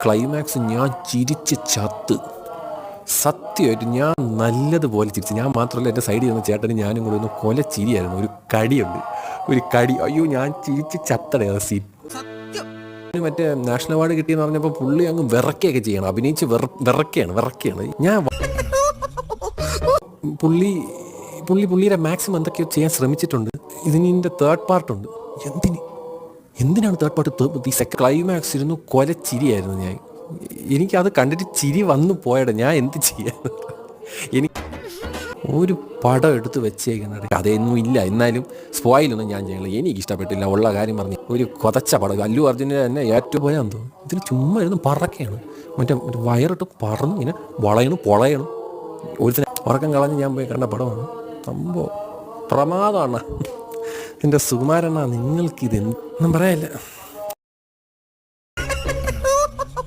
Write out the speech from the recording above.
Climax ഞാൻ ചിരിച്ച് ചത്ത്. സത്യമായിട്ട് ഞാൻ നല്ലതുപോലെ ചിരിച്ചു. ഞാൻ മാത്രമല്ല, എൻ്റെ സൈഡിൽ നിന്ന് ചേട്ടനും ഞാനും കൂടി ഒന്ന് കൊല ചിരിയായിരുന്നു. ഒരു കടിയുണ്ട്, ഒരു കടി. അയ്യോ, ഞാൻ ചിരിച്ച് ചത്തടേ ആ സീൻ. മറ്റേ നാഷണൽ അവാർഡ് കിട്ടിയെന്ന് പറഞ്ഞപ്പോൾ പുള്ളി അങ്ങ് വിറക്കുകയൊക്കെ ചെയ്യണം, അഭിനയിച്ച് വിറക്കുകയാണ്. ഞാൻ പുള്ളിയുടെ മാക്സിമം എന്തൊക്കെയോ ചെയ്യാൻ ശ്രമിച്ചിട്ടുണ്ട്. ഇതിൻ്റെ തേർഡ് പാർട്ടുണ്ട്. എന്തിനാണ് തേർഡ് പാർട്ട്? ഈ ക്ലൈമാക്സ് ഇരുന്നു കൊലച്ചിരിയായിരുന്നു. എനിക്കത് കണ്ടിട്ട് ചിരി വന്നു പോയട. ഞാൻ എന്ത് ചെയ്യാൻ? എനിക്ക് ഒരു പടം എടുത്ത് വെച്ചേക്കുന്നത് കഥയൊന്നും ഇല്ല. എന്നാലും സ്പോയിലൊന്നും ഞാൻ ചെയ്യണില്ല. എനിക്ക് ഇഷ്ടപ്പെട്ടില്ല. ഉള്ള കാര്യം പറഞ്ഞു, ഒരു കൊതച്ച പടം. അല്ലു അർജുനെ തന്നെ ഏറ്റവും പോയാൽ എന്തോ ഇതിന് ചുമ്മാ ഇരുന്ന് പറക്കുകയാണ്. മറ്റേ വയറിട്ട് പറന്ന് ഇങ്ങനെ പൊളയണം. ഒരു ഉറക്കം കളഞ്ഞ് ഞാൻ പോയി കണ്ട പടമാണ്. സംഭവം പ്രമാദമാണ്. എൻ്റെ സുകുമാരണ്ണ, നിങ്ങൾക്കിത് ഒന്നും പറയാനില്ല.